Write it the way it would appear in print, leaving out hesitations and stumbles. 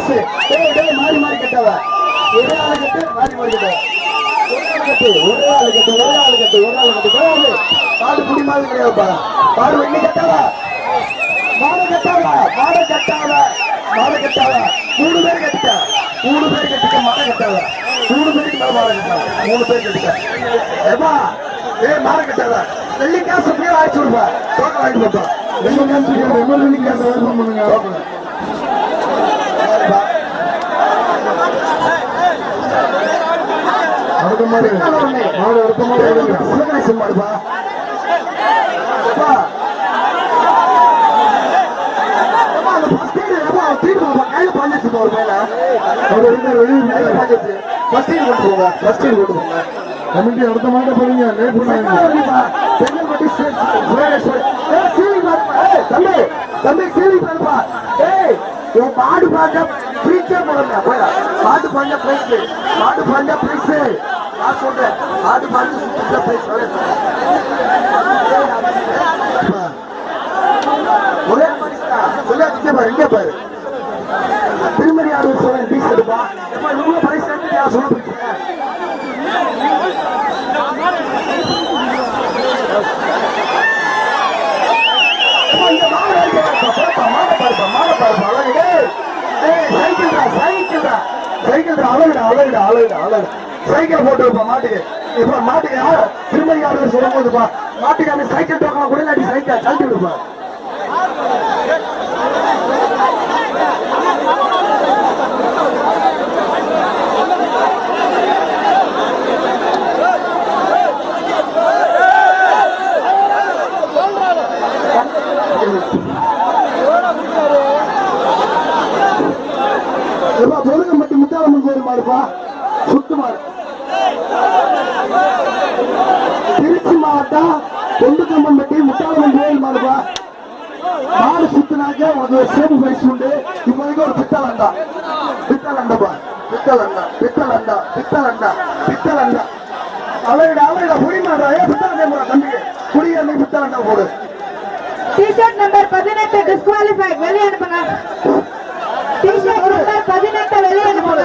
மாறி மாறி கட்டாவ ஒரே ஆளு கட்டு மாறி மாறி கட்டாவ ஒரே ஆளு கட்டு பாடு குடி மாதிரி கிடையாதுப்பா பாடு வெள்ளி கட்டாவ மாடு கட்டாவ மூணு பேர் கட்டிட்ட மாட கட்டாவ 3 பேருக்கு மேல மாட கட்டாவ 3 பேர் கட்டிட்ட ஏப்பா மாட கட்டாவ வெள்ளி காசு அப்படியே ஆயிடுச்சு விடுப்பா டோக்கன் வாங்கி போப்பா வெள்ளி காசு ஓபன் பண்ணுங்க அடுத்த மாதிரி மாடு அடுத்த மாதிரி சிவகாசி மாடுப்பா கையில பாஞ்சிச்சு ஒரு மேல கமிட்டி அடுத்த மாட்ட போறீங்க தம்பி சீலி பாருப்பா மாடு பாஞ்சா பிரிச்சே போடுங்க மாடு பாஞ்சா பிரைஸ் நான் சொல்றேன் மாடு பாஞ்சு சுத்த பிரைஸ் ஒரே மனுஷன் இங்கே பாரு திருமணி ஆறு சொல்றேன் பீஸ் எடுப்பா இவ்வளவு பிரைஸ் சொல்ல போறீங்க சைக்கிள் போட்டு மாட்டுக்கு இப்ப மாட்டுக்கு திருமணி ஆறு சொல்லும் போதுப்பா மாட்டுக்கு அந்த சைக்கிள் டோக்கன் கூட இல்லாட்டி சைக்கிள் கழட்டி விடுப்பா பொருகம்பட்டி முத்தாளம்மன் கோயில் மாடுப்பா சுத்து மாடு திருச்சி மாவட்டம் தொண்டுக்கம்பம்பட்டி முத்தாளம்மன் கோயில் மாடுப்பா மாடு சுத்தினாக்க ஒரு சேவு பரிசு உண்டு இப்போதைக்கு ஒரு பித்தலண்டா அழகா புடி மாடுறா பித்தலண்டா தம்பி புடி அந்த பித்தலண்டா போடு டி-ஷர்ட் நம்பர் 18 டிஸ்குவாலிஃபை வெளிய அனுப்புங்க டி-ஷர்ட் நம்பர் 18 வெளிய அனுப்புங்க